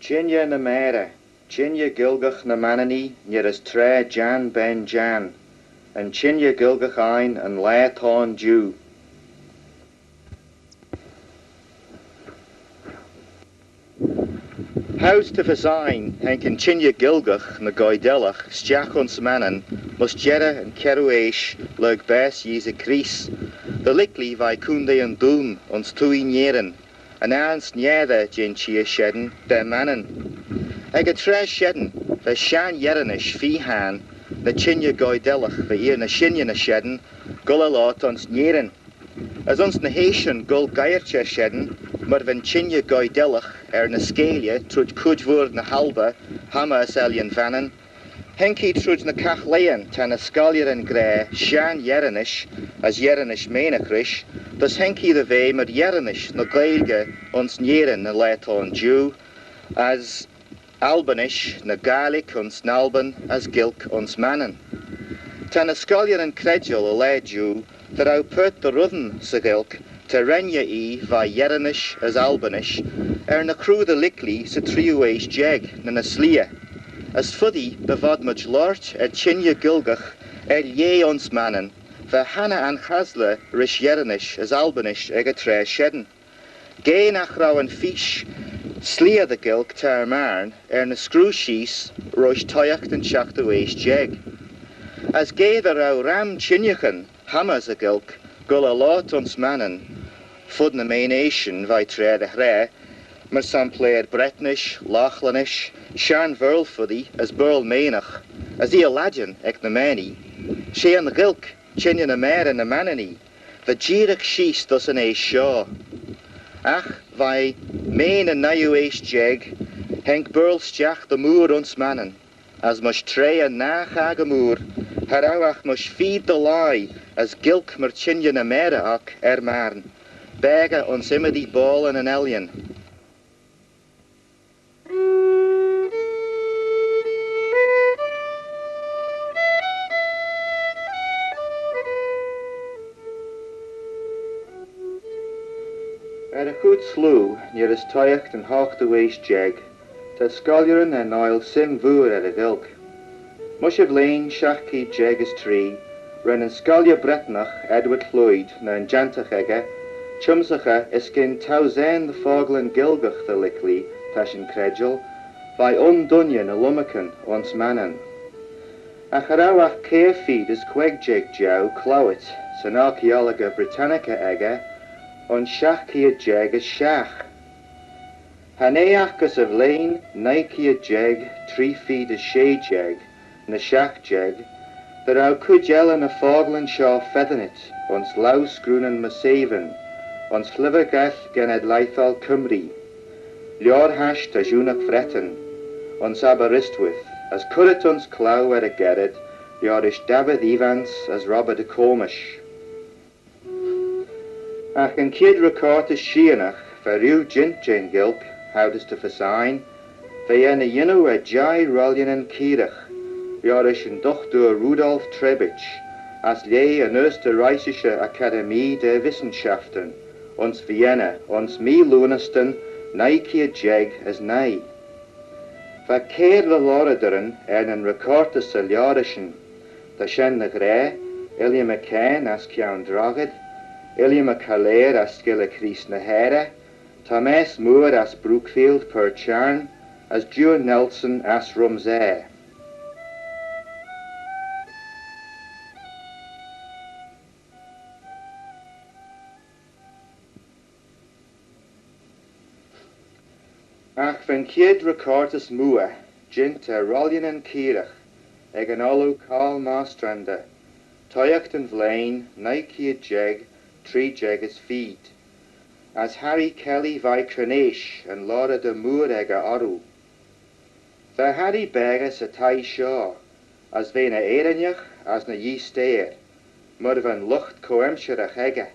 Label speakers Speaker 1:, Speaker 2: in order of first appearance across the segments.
Speaker 1: Chengey na Mayrey, Chengey gilgach na manani, near as tre Jan ben Jan, and Chengey gilgach ein and laethon Jew. House to Fasign, henk in Chengey gilgach na goidelach, stiach ons mannen, must jere and keruesh, lug bes yees a crease, the likely vai kunde and doon, ons tui nieren, and ans nieder jen chia shedden, der mannen. Eg a tre shedden, ve shan yerenish fi han, na Chengey goidelach, ve eer na shinje na shedden, gull a lot ons nieren. As ons na Haitian gull geirtje shedden, maar van Chengey goidelach na skeelje trud kudvoer na halbe, hamma as elien vannen, henkie trud na kachleien tan a skalier en grey, shan yerenish, as yerenish menachrish, dus henkie de vee met yerenish na gaelge ons nieren na leithon Jew, as Albanish na Gaelic ons nalban as gilk ons mannen. Tan a skalier en credjul a le Jew, that au put de rudden sa gilk, te renje va yerenish as Albanish, na crew de likli sa triueis jeg na slia. As fuddy de vad much lort Chengey gilgach ye ons mannen, va hanna an chasle rish yerenish as Albanish eg a tre shedden. Gay nach rauwen fish, slia de gilk ter marn na screw shees roish toyacht en shachtueis jeg. As gay the rau ram Chinyachen, hammas a gilk, gull a lot ons mannen, fud na main Asian vai tre de hre, maar some player Bretnish, Lachlanish, Shan Verl fuddy, as Burl Mainach, as the Aladdin ek na mani, she an the gilk, Chengey na Mayrey na manani, the Jirach shees dus an eis shaw. Ach, vai main a nayu eis jeg, henk Burl stiach de moor ons mannen, as mush tre a nach ag a moor, harauach mush feed the lie, as gilk mer Chengey na Mayrey ak marn, bega ons imedi ball en an alien. A goed slew, near as toyacht and hocht the waist jeg, ta scolierin and oil sim voer a gilk. Mush of lane, shachki jeg as tree, ren and scolia bretnach Edward Lloyd, na an jantach ege, chumsacha iskin tauzen the foglan gilgach the likli, tashin credjul, vai undunyan a lumacan ons mannen. Acharawach care feed is queg jeg jow clowit, san archaeologa Britannica ege, on shachkia jeg as shach. Haneachus of lane, naikia jeg, 3 feet as shea jeg, na shach jeg, that au kujel a foglan shaw feathenit, ons lau scroonen masaven, ons flivergath gened laithal Cymri, lior hash ta junach fretten, ons aberistwith, as currit ons clow a gered, liorish David Evans as Robert de Comish. Ach an kid record is shianach, verriw jint jen gilk, howdest to fasign, veyen a yinu a jai rollion en kirach, liorish en dochtur Rudolf Trebitsch, as lei an Österreichische Akademie der Wissenschaften, ons Vienna, ons mi Lunasten, naikia jeg as nai. Va keir le loraderen an recortus a liorischen, da shen na gre, Ilya McCain as kiaun draged, Ilya McCalair as skilla Chris na hera, Thomas Moore as Brookfield per Charn, as Joe Nelson as Ramsey. Ach van kid recortus Moore, jint a rollion en kirach, eg an olu Carl Marstranda, toyacht en vlain, naikia jeg, 3 jeg as feed, as Harry Kelly Yn Chrunniaght and Laura de Moore eg a oru. Va Harry Begas a tai shaw, as ve na erenjach as na yi steir, mur van lucht coemsherach ege.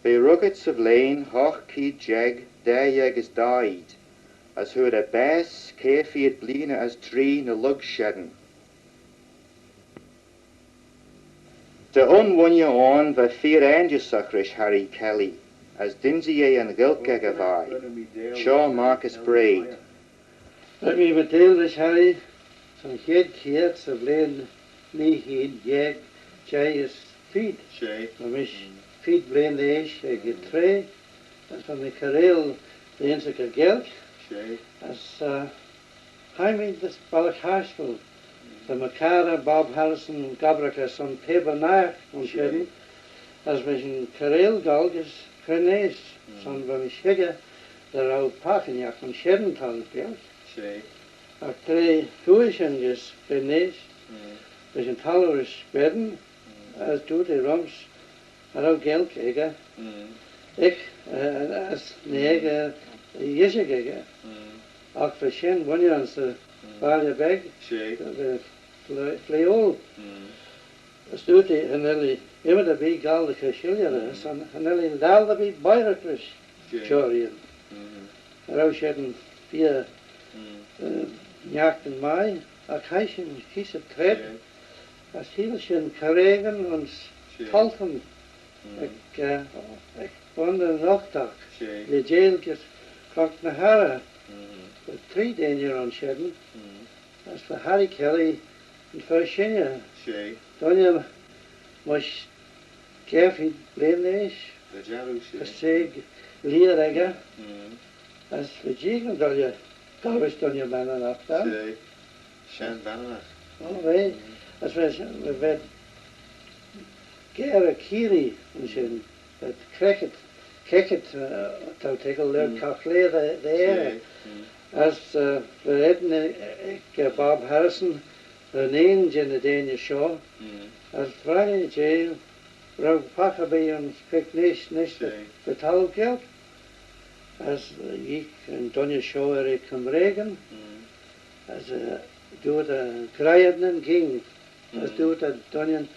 Speaker 1: Ve ruggets of lane hoch ki jeg, der jeg is died, as hu a bes kefiet blina as 3 na lug shedden. De onwunja on va 4 angesachrish Harry Kelly, as Dinsier and Gilkegavai, Shaw Mark Braide,
Speaker 2: Let me vertel dus Harry, zo'n geet geet, ze bleen niet geen jeg, jij is fiet.
Speaker 1: Shay.
Speaker 2: Maar mis fiet bleen de is, ik get twee. En van mijn kareel bleen ze geld.
Speaker 1: Shay.
Speaker 2: Als heiming das balk haarspel. De Makara, Bob Harrison, Gabraka, zo'n peper naar ons hebben. Als we een kareel galg is, krenees, zo'n van mijn schegge, de rauw pakken, ja, van schedental geld.
Speaker 1: Shay.
Speaker 2: Ach, twee huisjes krenees. Dus een talerisch werden, als doet de roms, had ook geld gekregen. Ik, als negen, jesje gekregen. Ook verschillend wanneer ons de balie beg, de vleol. Dus doet hij, en hij immer daarbij galde geschilderd is, en hij daal daarbij bijrekers, tjorien. En ook hadden vier jachten mij, ook heisje, kies tred. Als hielschen kregen ons talten, ik woonde een nachtdag. De jailkes Clarke naar Hara, de 3 dagen ontscheden. Als we Harry Kelly in Foillan, dan je moest Kerfie Blenees, Kaseg, Lierega. Als we jigen, dan je Gabes dan je bijna afdaan.
Speaker 1: Shan Banner.
Speaker 2: Oh, nee. Als we gere kiri, misschien, het krekket, dat tegen leuk kachleer de ere. Als we redden, ik Bob Harrison, een in de Danië show, als Brian Stowell, rauw pakken bij ons kreknees, betaald geld. Als ik een Danië show ik kan regen, als door de krijgen ging. Als doet dat Donjan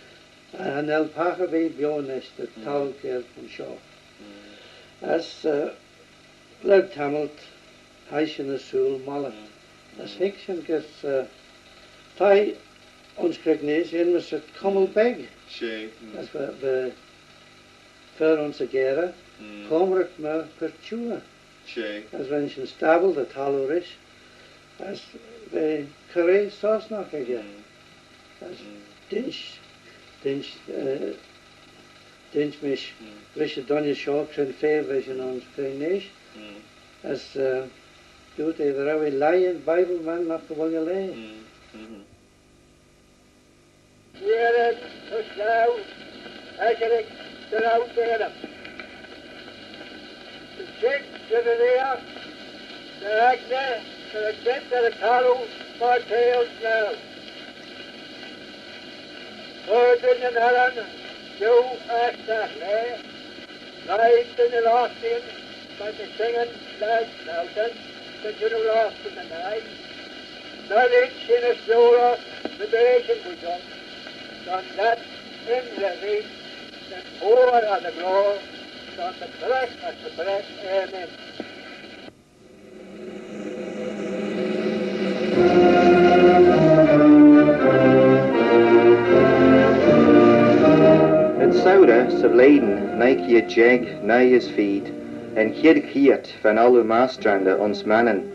Speaker 2: en el pacha bij biones de taalgeld van show. Als leuk tamelt heisje de soel mallet. Als hiksen ges tai ons krijgnees in met het kommelbeg. Als we voor onze geren komen het maar pertjua. Als we een stabel de taler is. Als we curry saus nog gegeven. Als dinch mich welche Donje Schork zijn veel welche ons krijgnees. Als doet hij er ook een leien Bijbelman nog gewoon alleen.
Speaker 3: Hier is nou, eigenlijk eruit werden. De check zit er weer, de hekne, de kent de kalo, maar heel snel. Hoorden en heren, zo echt nee. Lijkt in de laatste, met de zingen, lijkt nou dat je nu laatste in de night. Dat is in de zola, de bereken moet doen. Dan dat in de week, het oor aan de gloor, dan de brecht met de brecht, amen.
Speaker 1: Het zoude ze leiden, neik je jeg, nei his feed, en hier kiet van alle maastranden ons mannen.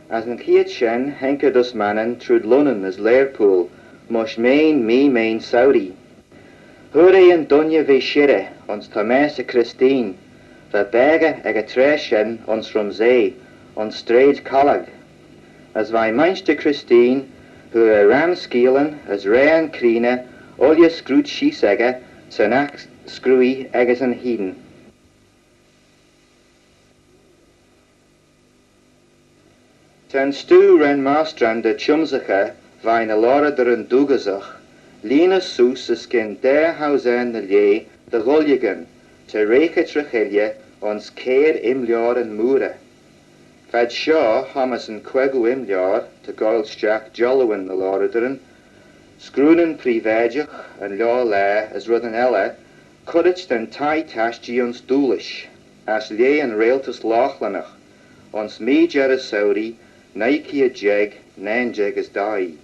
Speaker 1: Als een kiet shen, henke dus mannen, trud lunnen as leerpool, mosh mijn saudi. Hurry en donje we shirre, ons Thomas Christine, dat berge ege treshen ons Ramsey, ons streed kallag. As wij meinste Christine, hu ramskielen, as rean krine, olje scroot schiesegge, zijn screwy egges en heden. Ten stu ren maastran de chumsache, vijn alora der een doegezach, Lina soes is gen der hausen de lie, de golligen, te reke trechilje, ons keer imliar en moere. Fad shaw hamas en kwegu imliar, te goilstjak jollowen de loraderen, Scroonen privadjach en law la as rudden ella, kuddich den tai tashji ons doolish, as lie en railtus lachlanach, ons me jera saudi, naiki a jeg, nan jeg is died.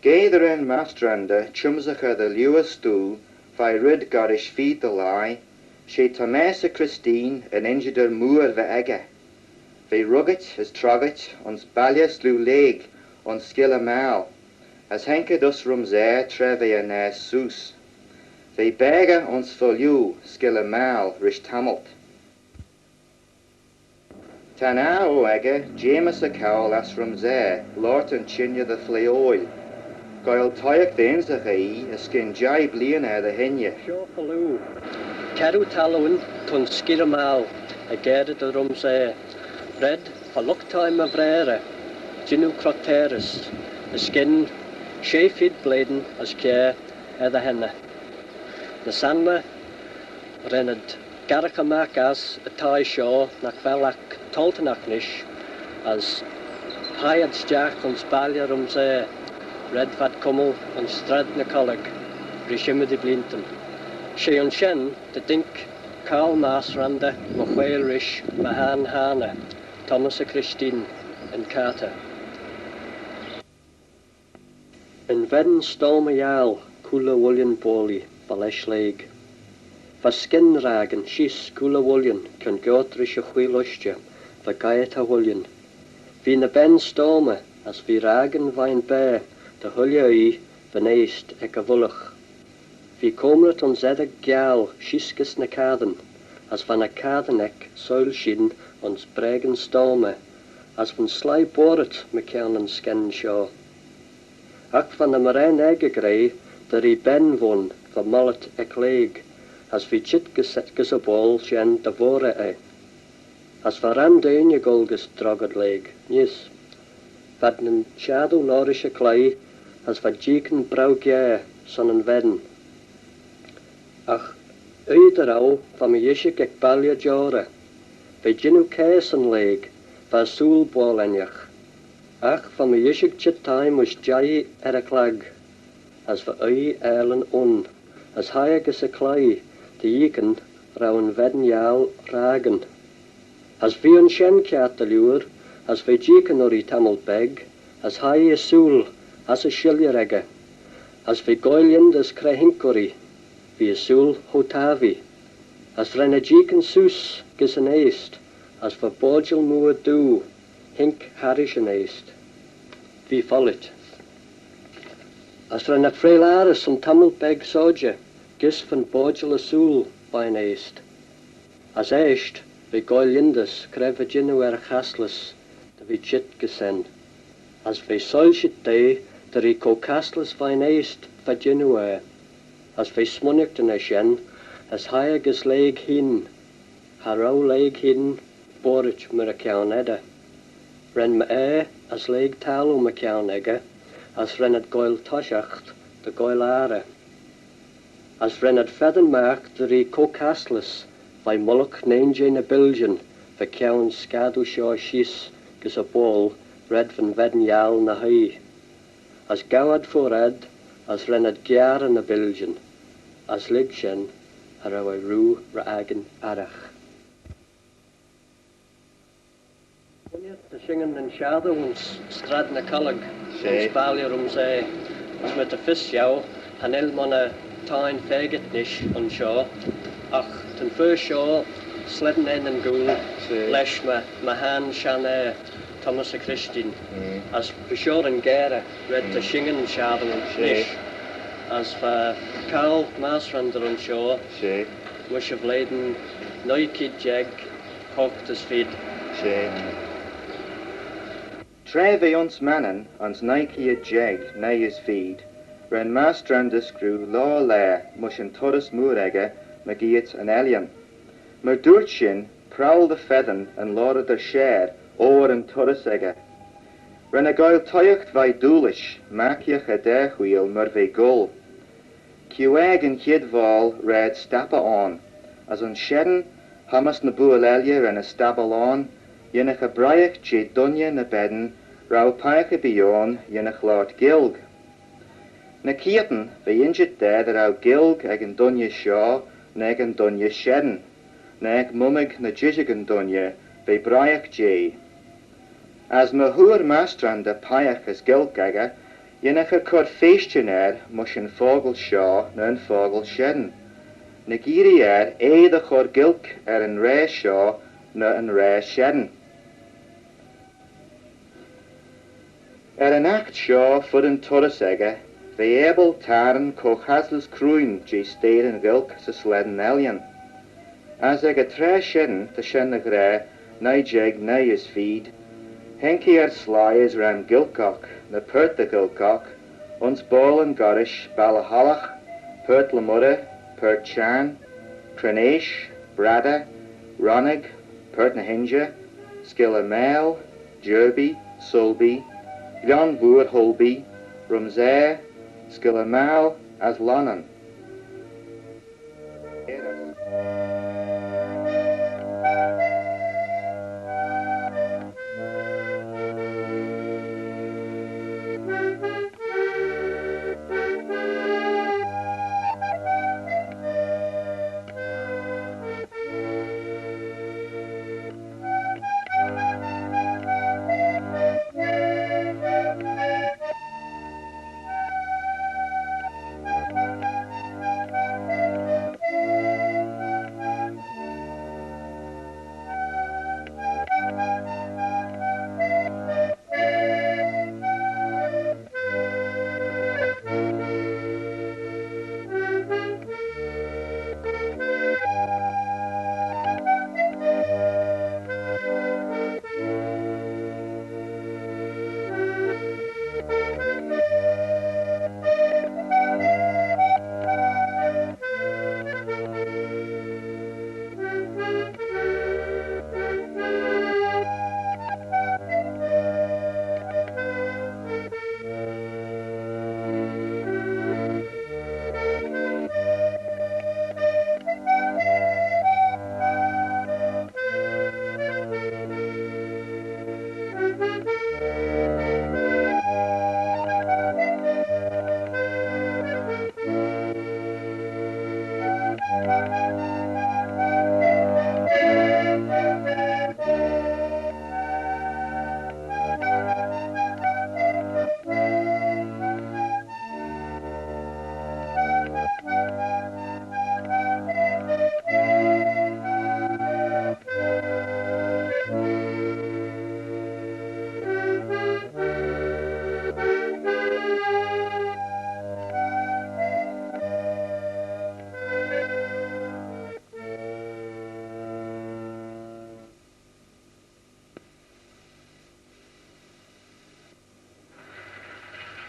Speaker 1: Gather en mastranda, chumsacha the lua stool, vi rid godish feed the lie, she Tomasa Christine en injider moer ve egge. Fe rugged as trogget ons balia slew leg on skill a mal, as henke dus rumsé treve a nes soos. Fe bega ons foliu skill a mal rish tamalt. Tana o ege, James a Cowle as rumsé, Lord Yn Chrunniaght the flay oil. Goil toiach the inzach a skin jai blian the hinye.
Speaker 4: Sure faloo. Caru talwyn, ton skir mal, a gerrid the rumsé. Red, a look time of rare, Ginu crocteris, a skin, shafid bladen as care, the henne. The sanma, rened, garaka makas, a tie shaw, nak velak, toltanaknish, as hired jack on spalia rumsé, red fat kummel on strad na colleg, rishimidi blinten. She on shen, the dink, Cowle mas randa, ma whale rish, ma han hana, Thomas a Christine, Yn Chrunniaght. Yn vedden storm a jal, Coola Woollian Boli, Balesh Leg. Va skin ragen, shis Coola Woollian, Can gotrish a wheelostja, Va gaiet a Woollian. Vi na ben storme, as vi ragen vain bear, De hulja I, Van east ek a vullach. Vi komret on zedde gjal, Shiskes na kaden, as van a kaden ek, Soilshin, ons bregen storme, as van sly boret me kernen sken shaw. Ac van de marijn ege grey, der I ben won, van mallet ek leeg, as vi chit gesetges a bol shen de vore e. As varam deine golges drogad leeg, nis. Vad nen shadow norische clay, as vad jiken braugia, son en vedden. Ach, uiderau, van me jishik ek balja jore, Ve ginu caisen leeg, va soul bolenjach. Ach, van me jishik chit time was jai a clag, as va ui eilen on, as haiegus a clay, de jiken, rauwen vedden jal ragen. As vi een shen kiat de luur, as ve jiken ori tamel beg, as haie a soul, as a shiljerege, as ve goiljen des krehinkori, vi a soul hotavi, as renne jiken soos, gis an east, as va bodgel moe do, hink harish an east. Vi follit. As renne freilaris an tamel beg soja, gis van bodgel a soul, by an east. As eist, vi goiljendes, kreve ginu chastless, de vi chit gesen. As vi soilshit day, der I co castles by an east, va ginu As vi smunicht an a shen, as haiegus leeg hin, harau leeg hin, borich myr a ciawn edda. Ren me as leeg talw me ciawn ega, as renad goil toshacht, de goil are. As renad fedden mark, der I co castles, vai mulloch neinge na bilgen, va ciawn scadu shaw shis, gis a ball, red van vedden jal na hei. As gawad forad, as renad giar na bilgen, as lig shen, harau a roo raagen arach. De shingen en shadow ons strad na colleg, ons balia rumsé, as met de visjouw, han elmon tain feget nish on shaw, ach, ten first shaw, sledden en goel, lesh ma han shan Thomas a Christine, as beshore en gere, red de shingen en shadow ons nish, as va Cowle maasrander on shaw, mush of leden, noi kid jeg, hocht as feed.
Speaker 1: Treve ons mannen, ons Nike a jeg, nay his feed, ren maastrandus grew law lair, mush en torres moerege, magiet an alien. Mer doortshin, prowl the fedden, en lord der share, oor en torres ege. Ren a goil toicht vai doolish, makiach a derwheel mer ve gol. Kiweg en kidval red stappa on, as on shedden, hamas na bualelje ren a stabal on, yenach a braiach je dunye na bedden, rau paich a bion, yenach lord gilg. Na kieten, ve injit der rau gilg ag en dunye shaw, neg en dunye shedden, neg mummig na jijig en dunye, ve braiach je. As me hoer maastranda paich as gilg aga, yenach a cod feestjen mush en vogel shaw, na en vogel shedden. Negiri de chor gilk en rei shaw, na en rei shedden. An act seo fud an turas aige, bhí able taran có chaslas crúin dé stéir an gilc sa sleden elian. As ag a tre sin ta sin na gré, na jeg na is feed. Henki sly is ran gilcock, na pert the gilcock, ons ball and gorish, balahalach, pert lamudde, pert chan, Chrunniaght, brada, ronig, pert na hinja, skilla mail, jerby, sulby, Jan Boer Holby, Ramsey, skilla mal as Lonnon.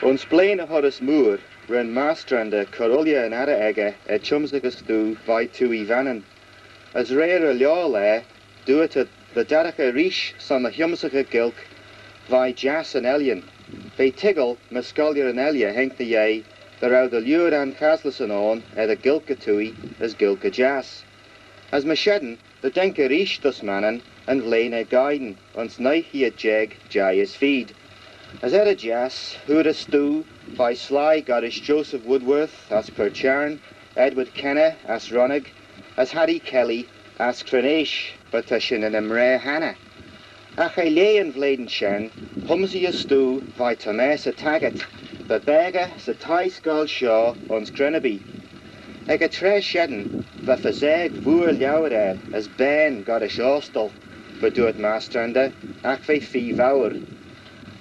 Speaker 1: Ons blaen a horas moor, ren maastrande corollia en ara ege et chumsagus du vai tu I vannen. As rare a leole, do it at the daraka rish son the humsaga gilk, vai jas an elian. Vai tiggle, mescollier an elia henk the ye, the rau the lure an caslas an on, et a gilka tui, as gilka jas. As mashedden, the denka rish dus mannen, and lane a guiden, ons night he a jeg, jai is feed. As a jas, who'd a stew, by Sly Godish Joseph Woodworth, as per Charn, Edward Kenna, as Ronig, as Harry Kelly, as Chrunniaght, but Tashin and Mayrey Hannah. Ach I lay in Vladen Shen, Humsy a stew, by Thomas a Taggart, the beggar, the tie skull shaw, ons Grenaby. Eg a tre shedden, the fazeg voer ljouwer as Ben Godish Ostel, but do it masterande, ach ve fee vour.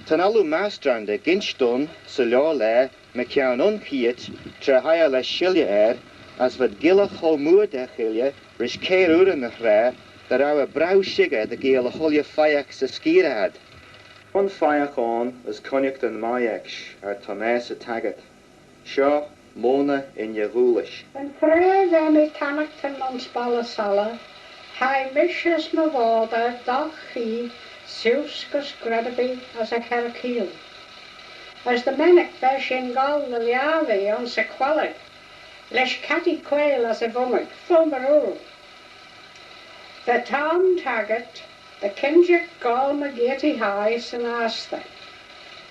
Speaker 1: Tan alw maastrande ginstone sy le me cian unchiet tre haia le shilia as vad gillach hol moed e chilia rish ceir ur in the hre that our brow shiga the gale holja faiach sa skirad. One faiach on as Chrunniaght and Mayrey ar Thomas a Taggart. Shaw, Mona in Yavulish.
Speaker 5: Yn Chrunniaght emi Canacht yn Monsbala Sala, hai mishes na voda doch chi Siwsgus Gredaby as a Caraceel. As the Menach fesh in Gol the Liavi on Sequalic, lesh Catty Quail as a vomit, Fulmaroo. The Tom Taggart, the Kinjik Gol Mageti High Sanasta,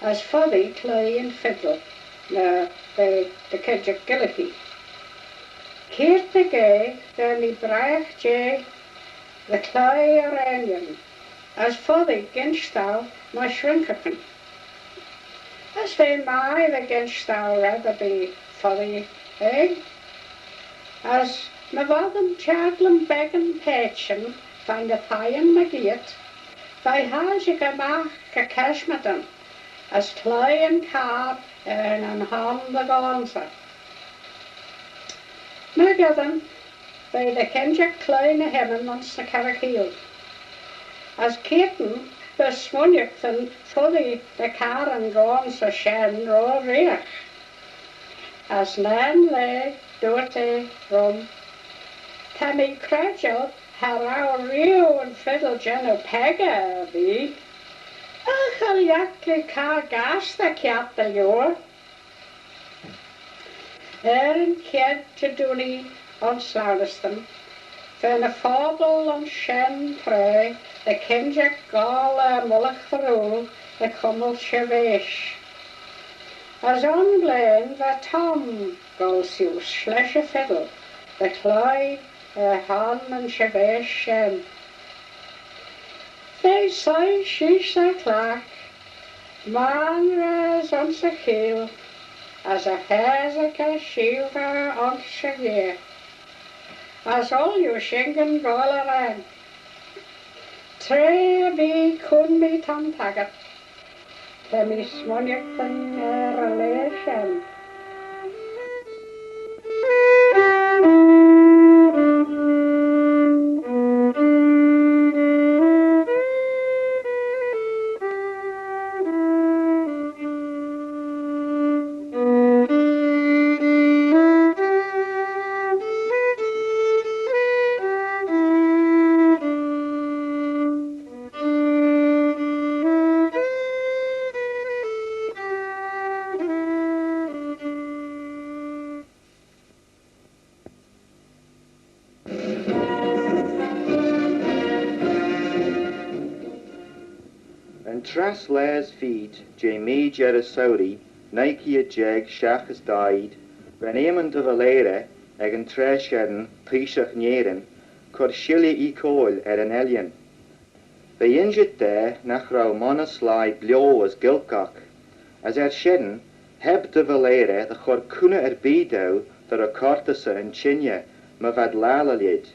Speaker 5: as Fuddy Clay and Fiddle, the Kinjik Gillicky. Kiert the Gay, the Mi Braich J, the Clay Aranian, as foddy ginstall my shrinkerken. As they my the ginstall rather be foddy as me wadden chadlem beggen pechen van de paien magiet, vai haje gemach ke cashmadan, as Cloy and Car and Han the Gonza. Nagadan, by the Kenja Cloy na Heaven on the Carrickeel. As Keaton, the Smunyak and fully the Car and Gonza Shan raw reach. As Nan lay, Dorte, Rum. Tammy Cradgell, Harrow Rio and Fiddle Jenno Pega be. Achal Car gas the cat the yor. Erin Ked to Dooney on Slauniston. Van a fodel on Shen Prey, the Kinjak Gala Mullach Farul, the Cummel Chevesh. As on Blaine, the Tom Golsius, Slash a Fiddle, the Cloy, Han and Chevesh Shen. They say she's a Clarke, man ras on sa heel, as a hazica shiver on Chengey, as all you shingen roll around. Tre be kun be tam tagat, te me smonyak than relation.
Speaker 1: Tras les feet, Jamie Jerasauri, Nike a jeg, Shach has died, Ren Eamon de Valera, ag an Tresheden, Pishach Nieren, Cor Shilly e Coil an Elian. The injured there, nach rau Monas Lai Blio as Gilcock, as Shedden, heb de Valera, the Cor Cuna Bido, the Recortasa and Chinya, Mavad Lalalid.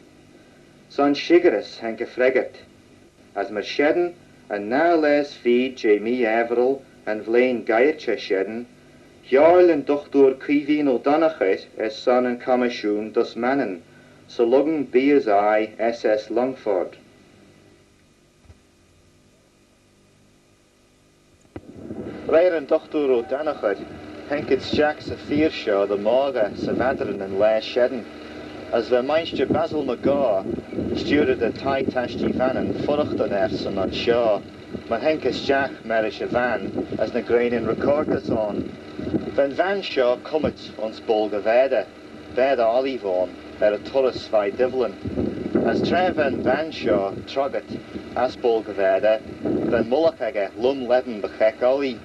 Speaker 1: Son Shigaris hank a fregat, as Mershedden, and now les feed Jamie Averill and Vlaine Gaircha Shedden, Jarl and Dochtor Quivin O'Donaghet as son and Commissioon dus Mannen, so luggen be as I SS Longford. Rair and Dochtor O'Donaghet, Henkits Jacks a Fearshaw, the Morga, Savadrin and Les Shedden, as the Meinster Basil McGaw, stewarded the Tai Tashti Van and Furchten Erson on Shaw, maar Henkes Jack Marish a Van, as na grain in recorders on. Van Van Shaw comet ons Bolga Veda Olivon, a Turris vai Divlin, as Trevan Van Shaw Trugget, as Bolga Veda, Van Mullachege Lum Leben Bechek Oli.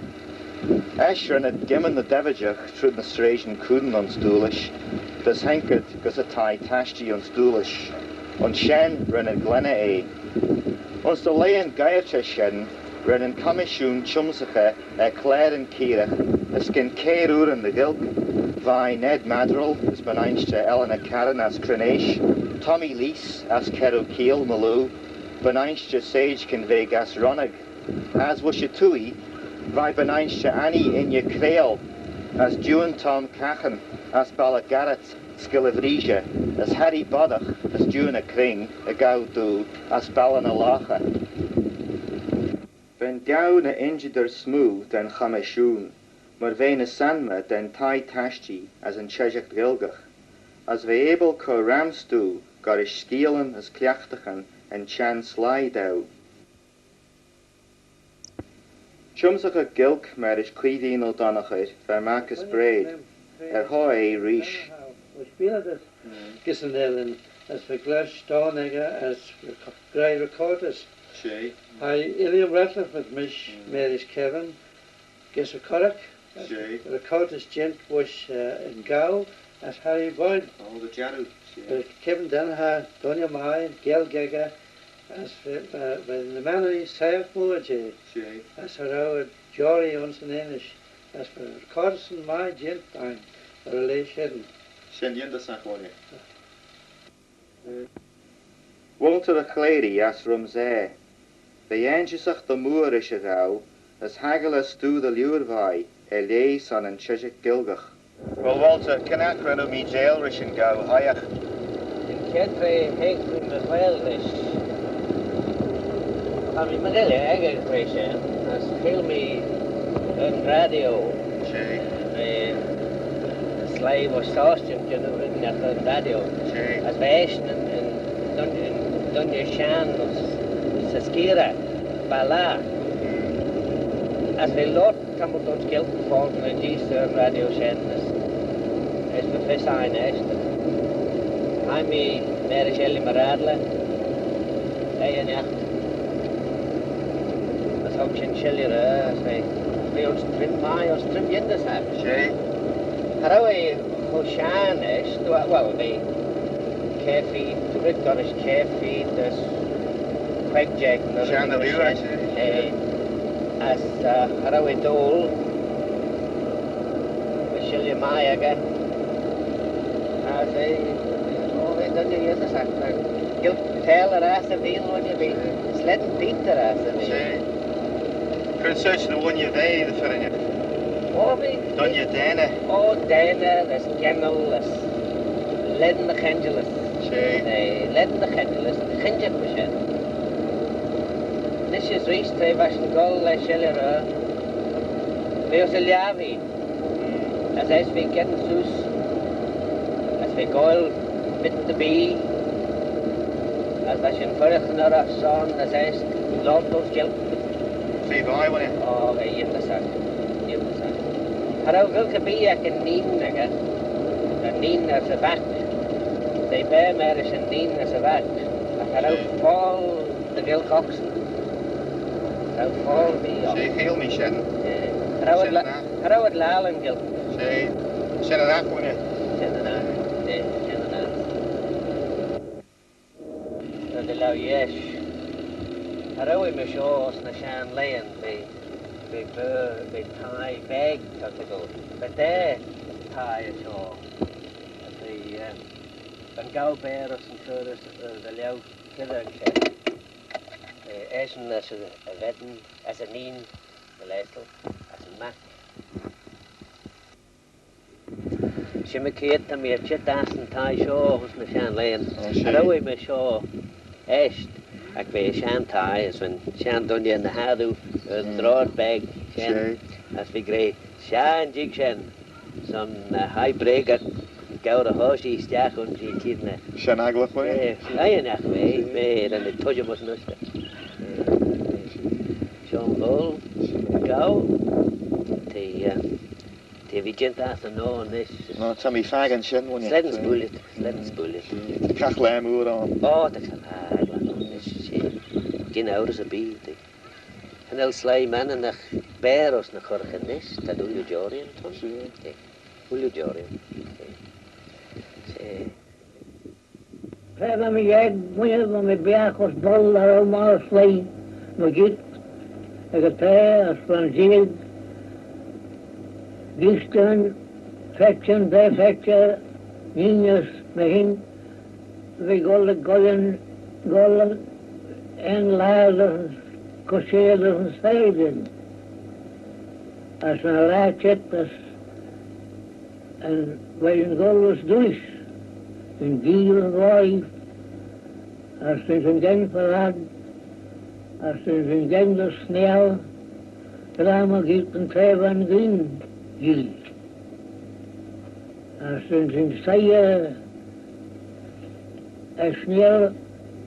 Speaker 1: Eshran had given the Devajach through the Strasian Kuden on Stoolish, dus Henket gus a Tai Tashti on Stoolish, on Shen ren a Glenna A. Ons de Leyen Gaircha Shen ren in Commissioon Chumsache Clare and Kirach, a skin Keirur in the Gilk, Vi Ned Madrill as Beneinste Elena Karen as Chrunniaght, Tommy Lease as Keru Keel Maloo, Beneinste Sage Conveg as Ronig, as Wushatui, Vi Beneinste Annie Inya Creole, as Juan Tom Cachen, as Balagarat, Skilivresia, as Harry Bodach, as Juna Kring, a Gaudu, as Balanalacha. Ven Gau na Injider Smooth den Chameshoon, maar Vena Sanma den Tai Tashti, as in Chejak Gilgach, as ve able co Ramstu, garish Skielen as Kliachtachen, and Chan Slidau. Chumsach a Gilk, marish Cliveen O'Donaghet, van Marcus Braide, hoi Rish.
Speaker 2: We spelen het. Gisteren as we Glash Donega as Grey Recorders.
Speaker 1: Shay.
Speaker 2: Hij Ilium Ratliff met Mish Mary's Kevin. Gis a Corach.
Speaker 1: Shay.
Speaker 2: Recorders Gent was in Cowle as Harry Boyd.
Speaker 1: All the Jaru.
Speaker 2: Kevin Danaher, Donia Mai, Gail Gega as when the Mayrey Saif Moaje.
Speaker 1: Shay.
Speaker 2: As her Jory ons in English. As for Recorders and my Gent time. Relation.
Speaker 1: Shen Yenda Sankwane. Walter the Clary as Ramsey. The Angisach the Moorish gau, as hagelas do the Lurvai, Elay son and Cheshik Gilgach. Well, Walter, Cannot run me Narration go higher.
Speaker 6: In Ketre, Hegwin, the Wildlish. I mean, Madele, Agagration, as kill me on radio. Slave or sausage, you know, written at the radio. As Bashan and Dunja Shan, Saskira, Bala. As we lot come with those guilt for the G-Sir radio Shan, as the fish I nest. I'm me, Mary Shelley Maradla, as how Chinchilla, as we ons trim yendas have. Harawi Hoshan is, well, the Kefi, the Red Gonish Kefi, there's Craig Jack, as Harawi Dole, Michelle Mayaga, as they done the years as you tell her as a deal when you be sledding beat her as a deal.
Speaker 1: Couldn't search the one you day, the filling.
Speaker 6: Done
Speaker 1: you Dana?
Speaker 6: Oh, Dana, there's Kennel, there's Leaden the Chengelis. Leaden the Chengelis, the Chenget Machine. This is Reese, they wasn't goal, they shall there's a Liavi. As we get in Zeus, as we go with the bee, as I should put it in our son, as I love those guilt.
Speaker 1: See, why, won't you?
Speaker 6: Oh, they in the sun. Harau wilke biak in Nienega, en Nien as a vat. They bear Marish and Nien as a vat. Harau fall the gilk oxen. Harau fall me up.
Speaker 1: Say, heal me, Shen.
Speaker 6: Harau at Lal and gilk.
Speaker 1: Say, Shen and Ack, won't you?
Speaker 6: Shen and Ack, Shen and Ack. And the Lau Yesh. Harau I Mishos na Shan Layan, they tie bag to go, but they tie it all. The Gau bearers and tourists, the Liao Killer and Asian as a wedding, as a neen, the Lesel, as a Mac. Shimmikiet to me a chit ass and tie show, was the Shan Lane. And away me show, East. Ac fe Shan tie, as when Shan Dunya and the Hadu, the road bag, Shan, as we grey, Shan Jig Shan, some high breaker, Gowd a Hoshi, Stach und die Kidna.
Speaker 1: Shan Aglach way?
Speaker 6: Aye, ach way, and the Tudja was nusta. Sean Bull, Gow, the Vigentas and no on this.
Speaker 1: No, Tommy Fagan Shan, won't you?
Speaker 6: Sledden's bullet.
Speaker 1: The Cachlam were on.
Speaker 6: Oh, that's a hard one on this. Gin out as a bee. En el sly man en ach beros na chorchenis, tad ulju Jorian, Tom? Ulju Jorian.
Speaker 7: Pega mi jeg, mwyd van mi biach os bol ar o mar sly, no git, ag a te as van zig, gistan, fetchen, defetchen, niños, mehin, vi gollen, en laden, koseerders en steden. Als we een raadje en wij een golles dus, een gieren waai, als we een gen verlaat, als we een gen dus snel, dan gilt een twee van green gilt. Als we een stijger, snel,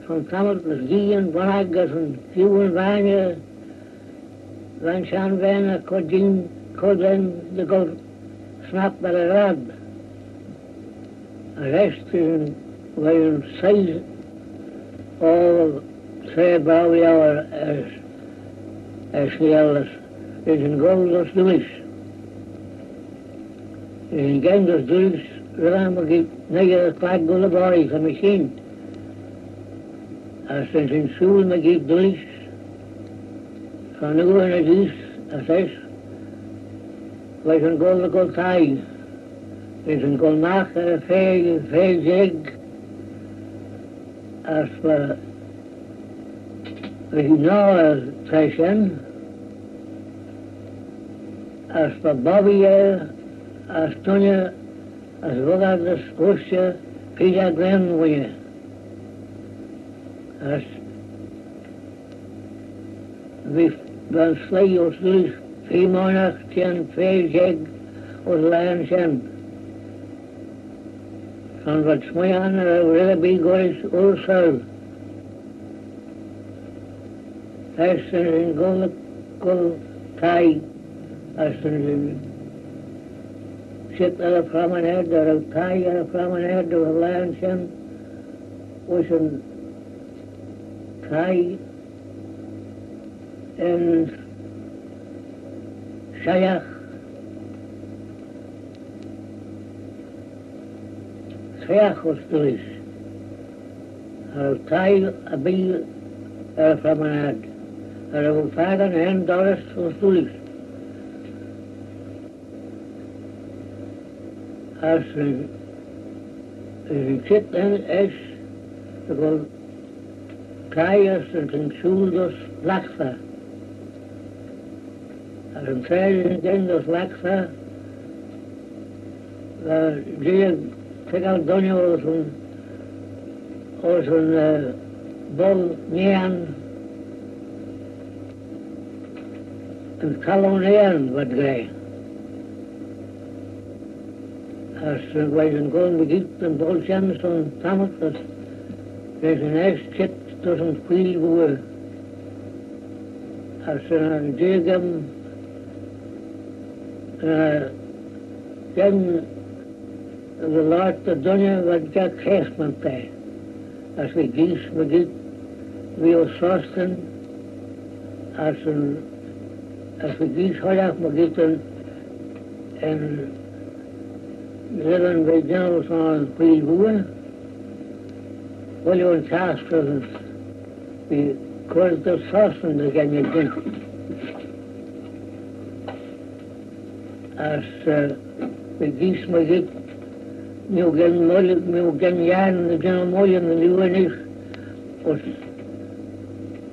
Speaker 7: van kamer met gien, wagen, van kieuwen wijnen, van zijn wijnen, koden, de god, snap bij de rad. De rest is een zes, al 2 bouwjaren snel is een goldes dus. Is een genders dus, waarom ik negen kwart goede boy van misschien. Als we zijn school me geeft durch, van nu en het is, als is, wij zijn gold taai, wij zijn gold maken, veel zeg, als we nou trekken, as for Bobby as Tonya, as Wogad the Scotia, Peter Glenway, as we van Slay os Lys, Monach, Tien, Jeg, os Lanchen. Van wat Smoyan, really big goes also. As in Gol Tai, as in ship at a promenade, or a Tai at a promenade, or a Lanchen, was in Tai in Shayach. Shayach was Lys. Or Tai a big at a promenade. Or a Fagan and Doris was Lys. As in ship then as the go Kaias and in Schuldos Laxa. As in Trägen den dos Laxa, die Tegal Donio was ein Bol Nian and Kalonian wat grey. As wij zijn gewoon begibt en Bol Jans van Tamak, dat is een eerst chip tussen veel boeren. Als een diegem dan de laatste donje wat ik geeft met mij. Als we gies begibt, we ons vasten, als we gies hoog begitten en willen wij dan van veel boeren, wil je ons haast we kort de vasten de gaan je doen. Als we gies begibt, nu gaan jaren de gaan mooi en de nieuwe niet,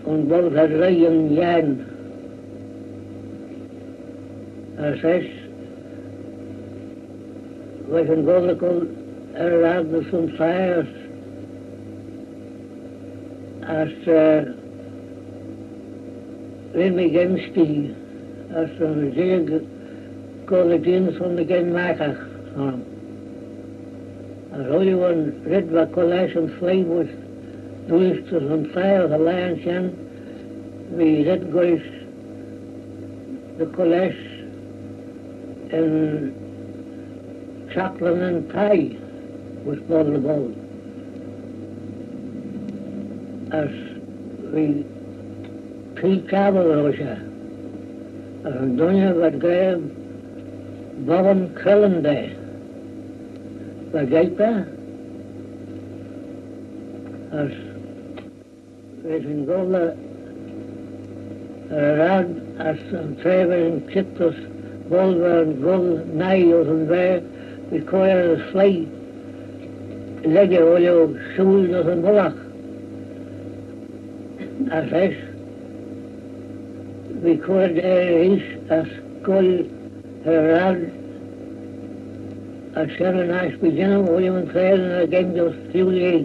Speaker 7: en bol had rijden jaren. Als hij we gaan godelijk raden van fires. Als wenn we gaan stiegen, als een zeer collegians van de gaan maken. Als Oliver red wat college en slave was, doe is te van fire alliance en we red goes de college en Chaplin and Pie was ball the ball. As we Pete Cowle was as een donje wat grab Bobbin Cullen day. Wat gaat daar? As we zijn golden raad as een trever in Kittos Bolver en Gol Nijos en waar we koeien een slee leggen hoe je schoen als een bollach. As hij we koeien is as kool raad as er naast beginnen hoe je een krijgen en dan dus veel leeg.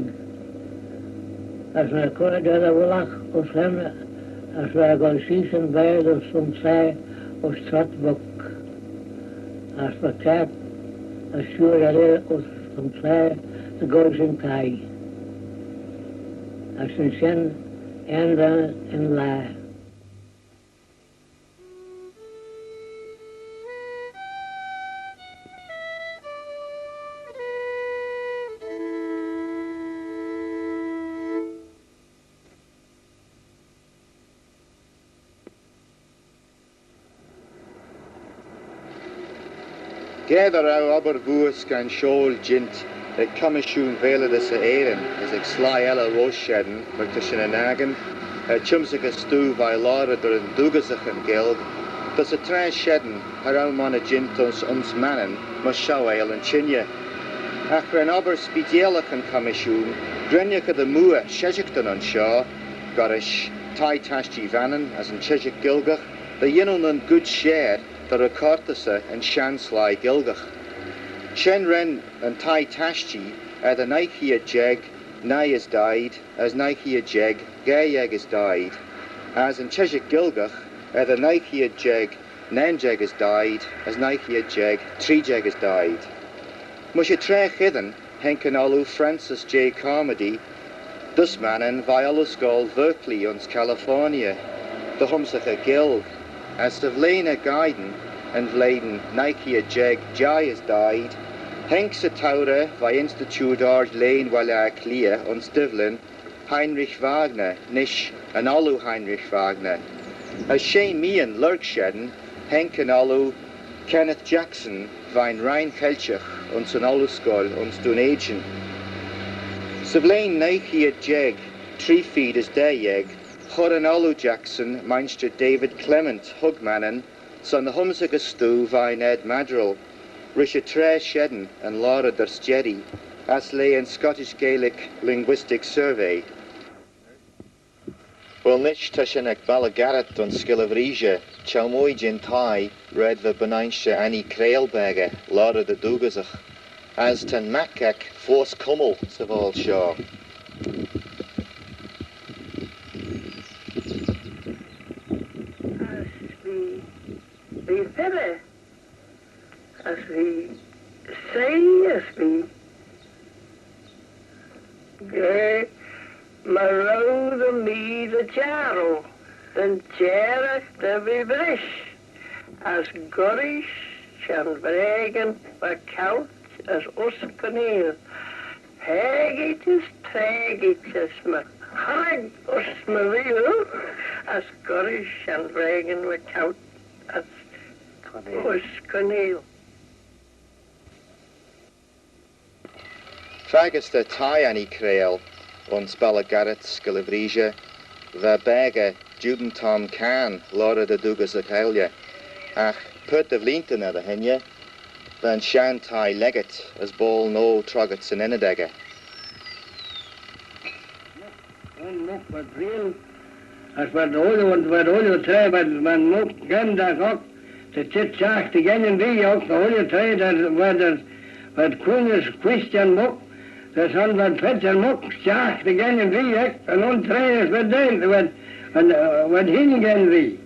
Speaker 7: As we koeien de bollach of hem as we gaan schießen bij de soms zij of stratbok. As we kijk as sure dat of soms zij de goes in kai. As een zin en la.
Speaker 1: Gather out Aberboos gan Shoal Jint, the Commissioon Vela de Saerin, as ik sly ella Roshedden, but to Shinanagan, Chumsic a stew by Laura der and Douglasach and Geld, thus a trash shedden, around man a Jintos uns mannen, must show ale and Chinya. After an Aber Spidielach and Commissioon, Drenjaka the Mua, Shejikton on Shaw, Gorish, Tai Tashji Vannon, as in Cheshik Gilgach, the Yinon and Good Share, the recordasa and Shanslai Gilgach. Shen Ren and Tai Tashchi the Nike a Jeg, Nai is died, as Nike a Jeg, Gayeg is died, as in Cheshik Gilgach the Nike a Jeg, Nanjeg is died, as Nike a Jeg, Trijeg is died. Mush a tre chidden, Henkenalu Francis J. Carmody, dus mannen Violusgol Berkeley ons California, the Humsacha Gilg, as the Vlaina Gaiden and Vladen Nike a Jeg, Jai is died, Henk se Taure vai Institut Ard Lane Walla Clia ons Divlin, Heinrich Wagner, Nish, and Alu Heinrich Wagner. As Shane Meehan Lurksheden, Henk and Alu, Kenneth Jackson, Vine Ryan Kelchach, ons an Aluskol, ons Dunagin. Savlain Nike a Jeg, 3 feet is Dayeg, Hor and Alu Jackson, Meinster David Clement, Hugmannen, son the Humsaga Stu, Vine Ed Madrill, Risha Tre Shedden and Laura Durstjeri, as lay in Scottish Gaelic Linguistic Survey. Well, nish tashanek Balagarat on Skillavresia, Chalmoy Jintai, read the Benainsha Annie Krailbega, Laura the Dugazach, as ten Makak, Force Cummel, Saval Shaw.
Speaker 7: As we say, as we go, Marrow the me the Jarrow, then Jarrett the Vibrish, as Gorish, Chanbragan, the Couch, as Uscanil, Hagitus, Tragitus, Hag Usmavil, as Gorish, Chanbragan, the Couch, as Uscanil.
Speaker 1: Fagus the Tai Annie Krail, ons Balagarat Skillavresia, the Bega, Juben Tom Can, Laura the Dugazach Elia, ach, put the Vlinton at the Henya, then Shan Tai Leggett, as Ball no Troggets in Enedega.
Speaker 7: As wat olie trei, wat moet gendag ook, de tit zacht again in die ook, de olie trei, dat wat Koeners Christian mocht, dat han wat Peter mocht, zacht again in die ook, en on trei is wat deel, wat hing again die.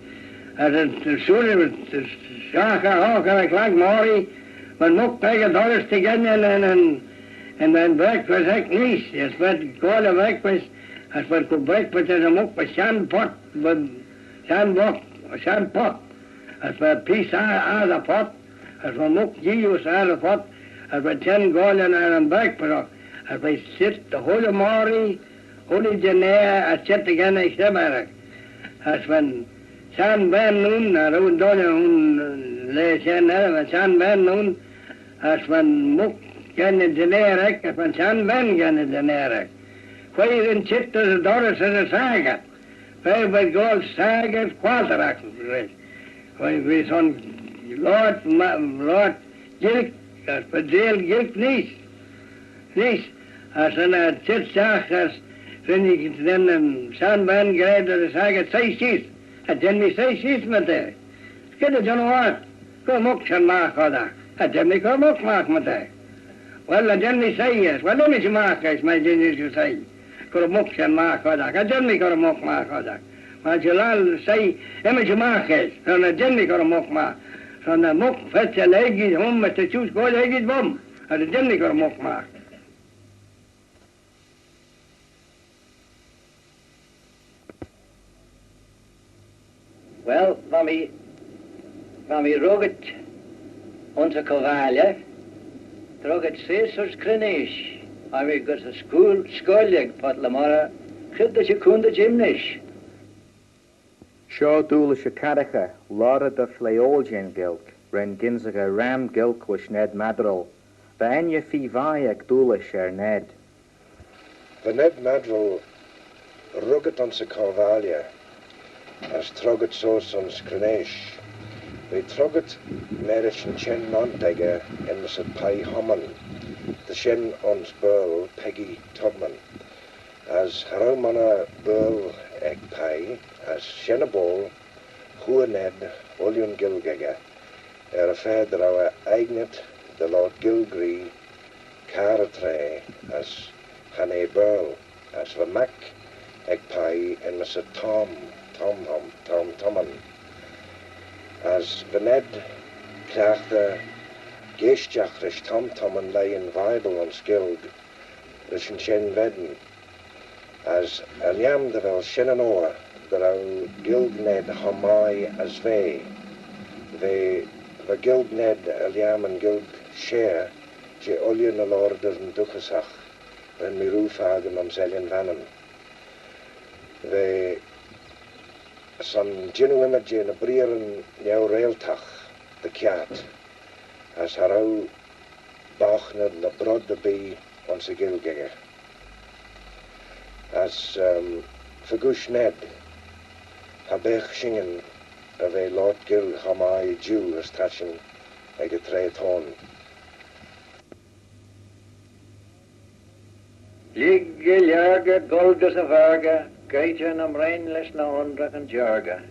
Speaker 7: As het sorry, het zacht ook, en ik lag Mayrey, wat mocht tegen dollars again en dan breakfast ook niet, as wat goede breakfast, as wat ko breakfast is mocht bij sandpot, sandpot, as wat piece out of pot, as wat mocht use out of pot, as wat 10 golden and breakfast, as we sit the whole Mayrey, whole Janea, as sit again in Shebarak, as when San Ben Noon, around Donna, lay San Ben Noon, as when Mook gan in Janeric, as when San Ben gan in Janeric. Where in Chitters Doris as a saga, where by gold sagas quarterac, when we son Lord Gilk, as per jail Gilk niece, as in a chit as then San Ben grade as a saga say sheets, and then we say sheets with there. Get it, you know what? Go mook and mark or that, and then we go mook mark with there. Well, and then we say yes, well, let me mark as my genius you say. Go mook and mark or that, and then we go mook mark or that. Maar je laat say, image mark is, and then we go mook mark. So the mook fetch a leg is home, but the choose go leg is bomb, and then we go mook mark.
Speaker 6: Well, van we roget onze Cowle, droget Caesars Chrunniaght, en we got a schoolleg pat lamara, chid dat je kunde gymnisch.
Speaker 1: Shaw Dúla Shakadacha, Laura de Fleolgin Gilk, Ren Ginzaga Ram Gilk was Ned Madrill, the Enya Fi Vayak Dúla Sher Ned.
Speaker 8: The Ned Madrill rugged on se Cowle, as trogged sauce on Chrunniaght. We trogged Mayrey and Chen Montega in Mr. Pai Homan, the Shen ons Burl Peggy Tubman, as Haramana Burl Egg Pai, as Shenabol, Hua Ned, William Gilgaga, a fed our eignet the Lord Gilgree Caratre as Hane Burl as the Mac Egpie and Mr. Tom as the Ned Clarke Geestjachrish Tom and lay in Bible on Skilg Rishin Shen Vedden as Aliam de Vel Shenanoa the Gilg Ned Hamai as the Gilg Ned Aliam and Gilg Share Je Olien the Lord and Duchesach and Mirufagen om Zelien Vannen the some genuine Jane a Brieren New Railtach the cat as Harrow Bachned the Brod the Bee once a Gilgegger as Fagush Ned Habech Shingen of a Lord Gil Hamai Jew as touching a getreid horn.
Speaker 9: Ligge Ljarga Douglas and Faragher Gaitjan am Reinles na Ondrak and Jarga.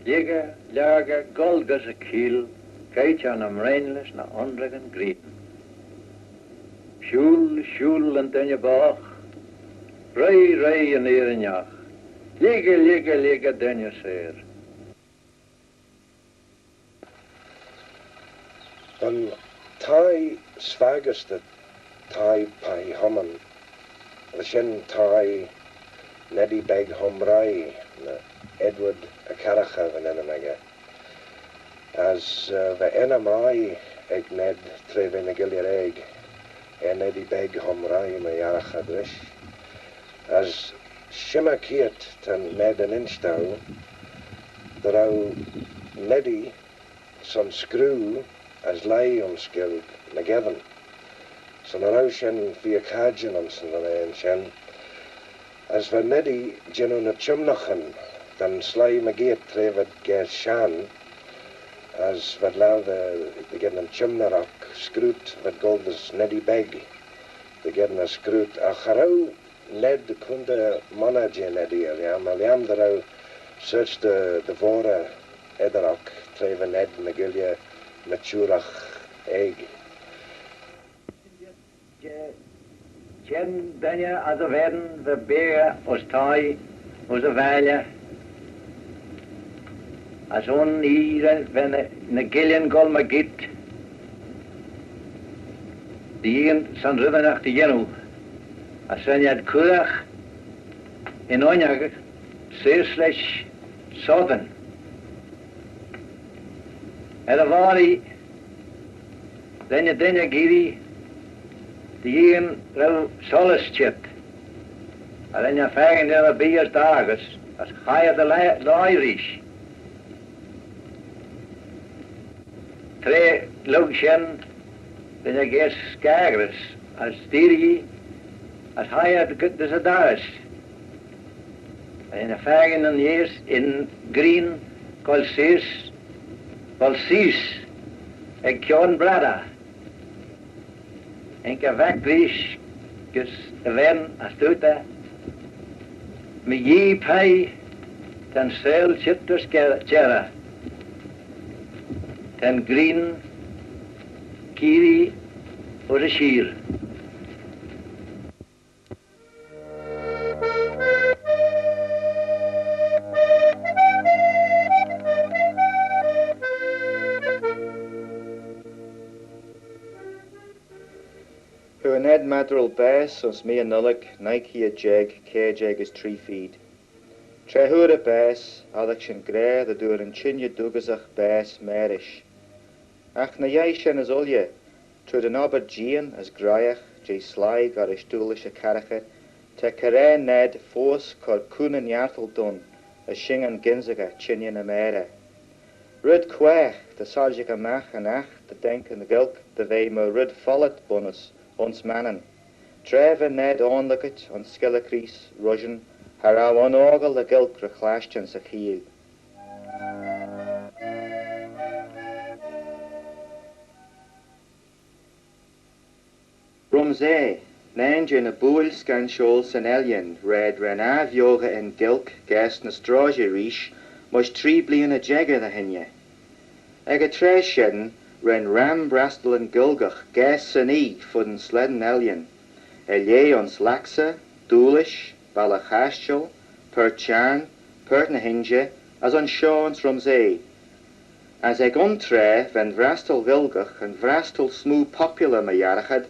Speaker 9: Ligge Ljarga Douglas a Kiel Gaitjan am Reinles na Ondrak and Green. Shul and Denja Bach Ray and Erenjach. Ligge Denja Seer.
Speaker 8: An Tai Svageste Tai Pai Homman the Shen Tai Neddy Beg Homrai Edward a Caracha van Enemaga as the Enamai Eg Ned Trevin a Gillier Egg Neddy Beg Homrai me Yaracha Drish as Shimma Kiet ten Ned an Instau Drau Neddy some screw as lay on Skilg Nagevin so now Shen via Kajan on San Shen as for Neddy Jenu na Chumnachen dan Sly Magiet Trevad Ger Shan as vad lau the getting Chumnarok scroot vad gold as Neddy Beg the getting a scroot a Harrow Ned kunde manager Neddy aliam the search the Vora Ederok Treva Ned Magilia Maturach Egg
Speaker 9: Chen Danja as a werden the beer was Tai was a value as on hier when the Gillian Gol Magit die San Rübenach die Jenu as when you had Kurach in Onjag Seerslech Southern at a Vari then you Giri die een solis chit. En je vragen in de bier dagen, als ga je de Irish. Twee loogchen, dan je geeft skagers, als diergie, als ga je de dagen. En je vragen dan eerst in green, colsees, en kjon blada. En que wegwees, dus wen als doet me je pij, ten zeil zit dus kera, ten green, kiri, of de schier.
Speaker 1: Ned Madril Bass ons me nullig Nike a jeg, jeg is 3 feet. Trehura Bass, Alex and Gray, the door in Chinja Dugazach Bass Mayrish. Ach na shen as ulye, trud an obad Jean as Graiach, J Sly gar is Dulish a Carachet, te Kare Ned Force cor Kunan Yartel dun, as Shingan Ginzaga Chinyan a Mayrey. Rud Quach, the Sarjik a Mach and Ach, the Denk and the Gilk, the Vemo Rud Follet bonus. Ons mannen. Treva Ned onlookit on Skillacrease, Russian, haraw on ogle the gilk reclashtan sa chiel. Ramsey, Nanjin a buil scan shoal san Elian, red renav yoga en gilk, gas na straja rish, mush 3 blian a jegger the hinye. Ag a tre sheden ren ram brastel and gilgach gas an for den sleden elian. Elie ons laxa, doolish, balachashel, percharn, pertnahinge, as on shawns Ramsey. As ag tre ven vrastel gilgach and vrastel smooth popular ma jarachad,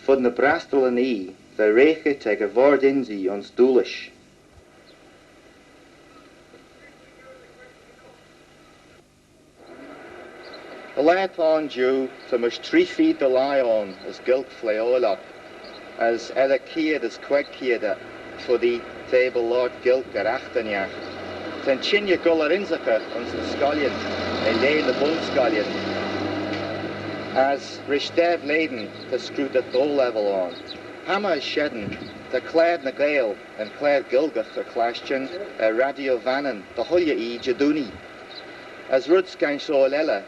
Speaker 1: fod na brastel an the rechet ag a vord inzi ons doolish. The lad on Jew to mush 3 feet the lie on as gilk fleolach, as edda kiad as queg kiada for the table lord gilk ar achtaniach. Ten chinja guller inzacha ons the scallion, a lay the bone scallion, as rishdev laden to screw the dole level on. Hammer is shedden, the clad na gale and clad gilgach a clashchen, a radio vanen, the hulya e jaduni. As rudskan so lela,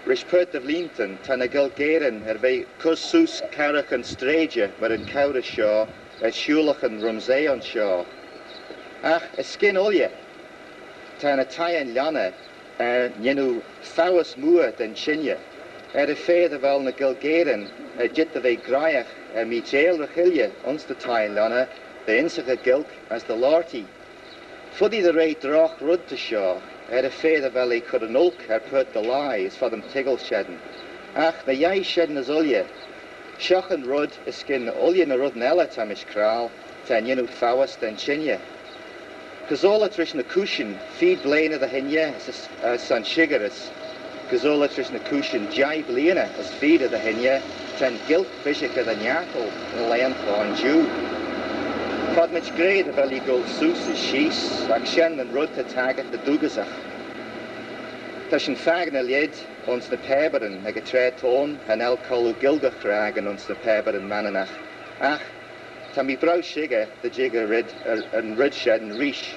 Speaker 1: Rishpert of Linton, tan a gilgeren vei cursus carach and strager, maar in Cowle shaw, a shulach and Ramsey on shaw. Ach, a skin olje, tan a tayan lana, yenu thawus moer den chinja. A feather vel na gilgeren, a jit of a graiach, a michael rechilje, ons the tayan lana, the insig a gilk as the lorty. Fuddy the rate drach rud to shaw. A feather valley could an ulk put the lies for them tiggle shedden. Ach, the yai shedden is ulye. Shoch and rud is skin ulye na rud nella tamish kral, ten yenu fawast and chinya. Kazola trish na kushin, feed blana the hinya as san shigaris. Kazola trish na kushin, jai blana as feed of the hinya, ten gilk fishika the nyakal, and land on Jew. Fod mich great of eli gold sus is shees, ac shen and rud to tag at the dugasach. Tashin fag na lied, ons the peberen, ag a tre ton, an el colu gilgach ragan ons the peberen mananach. Ach, ta mi brow shiga, the jigger rid, and rid shed and rish.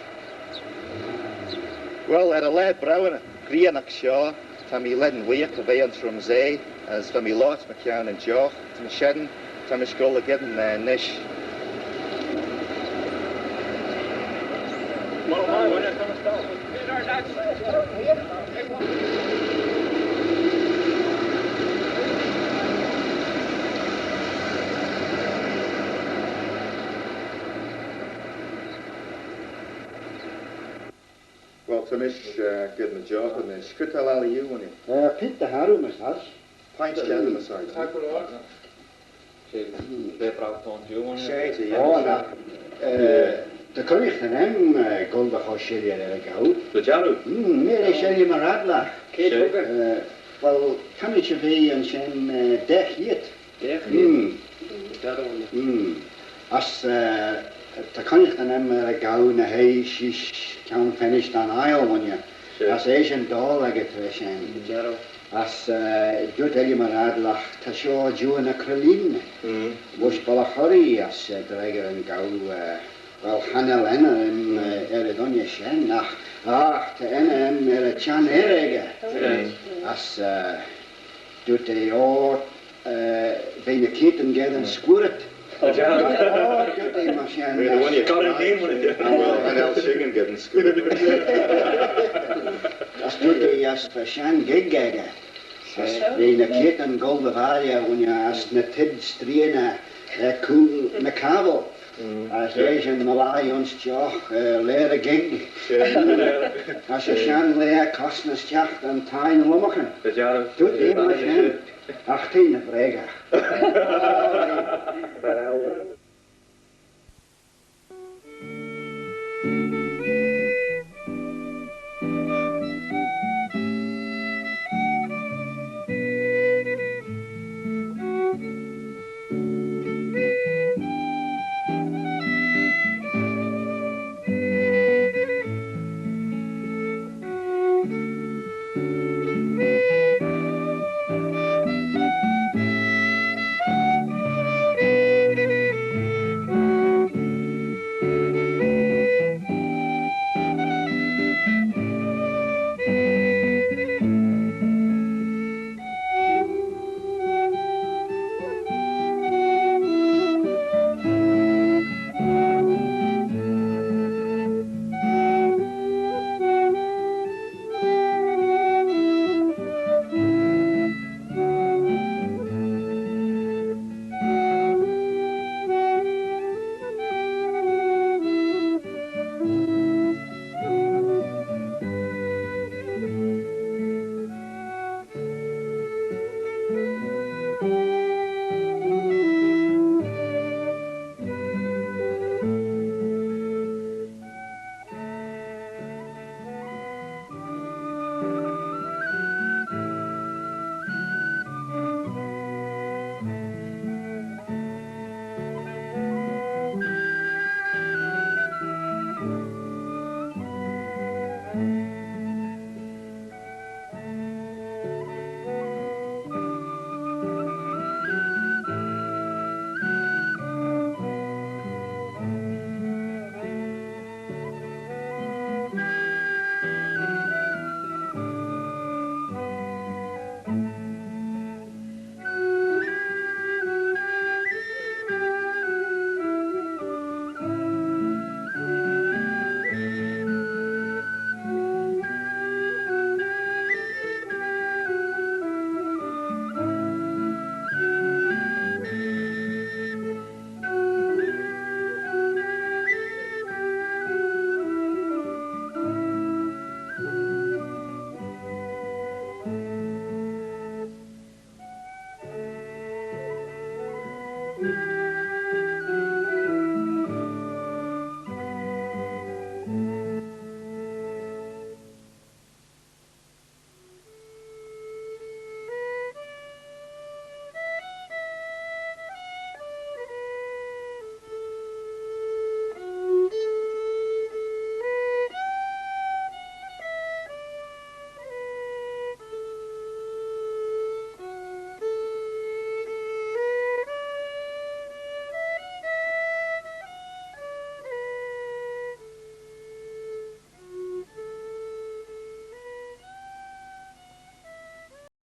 Speaker 1: Well, at a led brown, grianach shaw, ta mi led and weak of eons from zay, as ta mi lot McCown and joch, ta mi shedden, ta mi skull a given nish. Well, Tamish getting the job on this. Could tell all of you on it.
Speaker 2: Pit the harum is us.
Speaker 1: Pint getting the side.
Speaker 10: De Chrunniaght en hem golden Australia er gehad.
Speaker 9: De Jaru?
Speaker 10: Meer is jullie maar radla. Wel, kan ik je bij een zijn dech hier? Als de Chrunniaght en hem gehad na hij is kan finished aan Isle wanneer. Als hij zijn dal getreft zijn. Als doet jullie maar radla, te zo joe na kralin. Was balachari als dreiger en gehad. Wel, Hanel en Eredonje Shen, ach, te en Chan Erege. Als doet hij ook bij de keten gaan squirt. Doet hij maar Shen.
Speaker 1: Je kan hem niet doen. Hanel Schigen gaan squirt.
Speaker 10: Als doet hij als Shen geggen. Als bij de keten golden varia, wanneer als de tid strien koel met kabel. Als hij zijn Malay ons tjoch leren ging. Als je shan leer kosten is tjoch dan tijn lommachen. Doet hij maar shan. 18 brega.